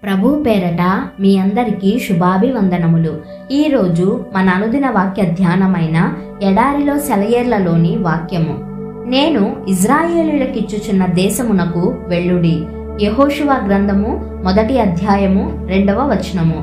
ప్రభు పేరట మీ అందరికీ శుభాభివందనములు. ఈరోజు మన అనుదిన వాక్య ధ్యానమైన ఎడారిలో సెలయేర్లలోని వాక్యము. నేను ఇజ్రాయేలీయులకిచ్చుచున్న దేశమునకు వెళ్ళుడి. యెహోషువ గ్రంథము 1వ అధ్యాయము 2వ వచనము.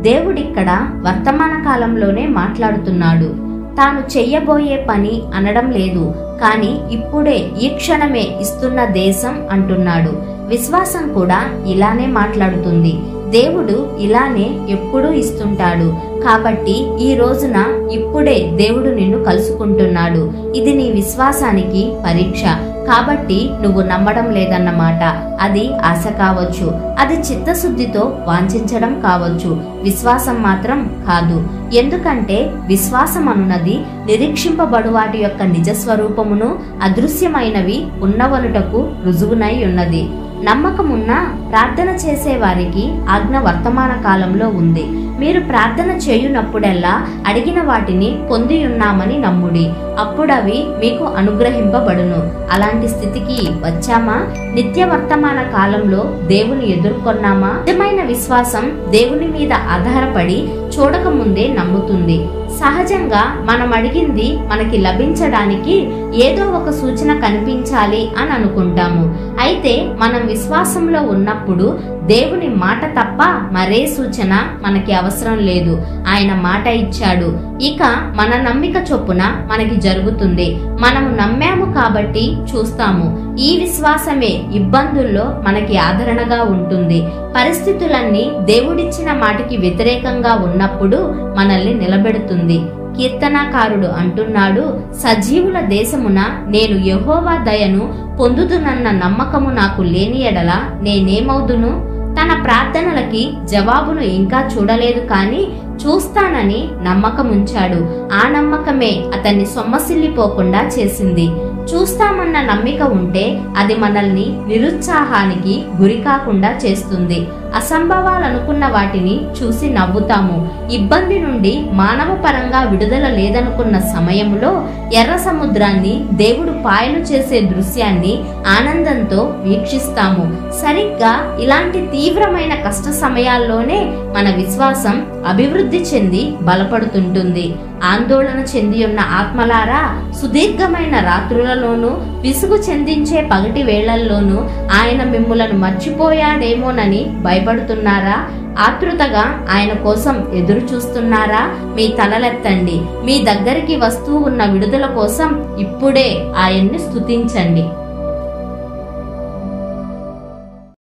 దేవుడిక్కడ వర్తమాన కాలంలోనే మాట్లాడుతున్నాడు. తాను చెయ్యబోయే పని అనడం లేదు, కానీ ఇప్పుడే ఈ క్షణమే ఇస్తున్న దేశం అంటున్నాడు. విశ్వాసం కూడా ఇలానే మాట్లాడుతుంది. దేవుడు ఇలానే ఎప్పుడూ ఇస్తుంటాడు. కాబట్టి ఈ రోజున ఇప్పుడే దేవుడు నిన్ను కలుసుకుంటున్నాడు. ఇది నీ విశ్వాసానికి పరీక్ష. కాబట్టి నువ్వు నమ్మడం లేదన్నమాట. అది ఆశ కావచ్చు, అది చిత్తశుద్ధితో వాంఛించడం కావచ్చు, విశ్వాసం మాత్రం కాదు. ఎందుకంటే విశ్వాసం అనున్నది నిరీక్షింపబడు వాటి యొక్క నిజస్వరూపమును, అదృశ్యమైనవి ఉన్నవనుటకు రుజువునై ఉన్నది. నమ్మకమున్నా ప్రార్థన చేసే వారికి ఆజ్ఞ వర్తమాన కాలంలో ఉంది. మీరు ప్రార్థన చేయునప్పుడెల్లా అడిగిన వాటిని పొంది ఉన్నామని నమ్ముడి, అప్పుడవి మీకు అనుగ్రహింపబడును. అలాంటి స్థితికి వచ్చామా? నిత్య వర్తమాన కాలంలో దేవుని ఎదుర్కొన్నామా? నిజమైన విశ్వాసం దేవుని మీద ఆధారపడి చూడకముందే నమ్ముతుంది. సహజంగా మనం అడిగింది మనకి లభించడానికి ఏదో ఒక సూచన కనిపించాలి అని అనుకుంటాము. అయితే మనం విశ్వాసంలో ఉన్నప్పుడు దేవుని మాట తప్ప మరే సూచన మనకి అవసరం లేదు. ఆయన మాట ఇచ్చాడు, ఇక మన నమ్మిక చొప్పున మనకి జరుగుతుంది. మనము నమ్మాము కాబట్టి చూస్తాము. ఈ విశ్వాసమే ఇబ్బందుల్లో మనకి ఆదరణగా ఉంటుంది. పరిస్థితులన్నీ దేవుడిచ్చిన మాటకి వ్యతిరేకంగా ఉన్నప్పుడు మనల్ని నిలబెడుతుంది. కీర్తనాకారుడు అంటున్నాడు, సజీవుల దేశమున నేను యెహోవా దయను పొందుదునన్న నమ్మకము నాకు లేని ఎడల నేనేమవుదును? తన ప్రార్థనలకి జవాబును ఇంకా చూడలేదు, కానీ చూస్తానని నమ్మకముంచాడు. ఆ నమ్మకమే అతన్ని సొమ్మసిల్లిపోకుండా చేసింది. చూస్తామన్న నమ్మిక ఉంటే అది మనల్ని నిరుత్సాహానికి గురి కాకుండా చేస్తుంది. అసంభవాలనుకున్న వాటిని చూసి నవ్వుతాము. ఇబ్బంది నుండి మానవ పరంగా విడుదల లేదనుకున్న సమయంలో ఎర్ర సముద్రాన్ని దేవుడు పాయలు చేసే దృశ్యాన్ని ఆనందంతో వీక్షిస్తాము. సరిగ్గా ఇలాంటి తీవ్రమైన కష్ట సమయాల్లోనే మన విశ్వాసం అభివృద్ధి చెంది బలపడుతుంటుంది. ఆందోళన చెంది ఉన్న ఆత్మలారా, సుదీర్ఘమైన రాత్రులలోనూ విసుగు చెందించే పగటి వేళల్లోనూ ఆయన మిమ్ములను మర్చిపోయాడేమోనని భయపడుతున్నారా? ఆతృతగా ఆయన కోసం ఎదురు చూస్తున్నారా? మీ తలలెత్తండి. మీ దగ్గరికి వస్తూ ఉన్న విడుదల కోసం ఇప్పుడే ఆయన్ని స్తుతించండి.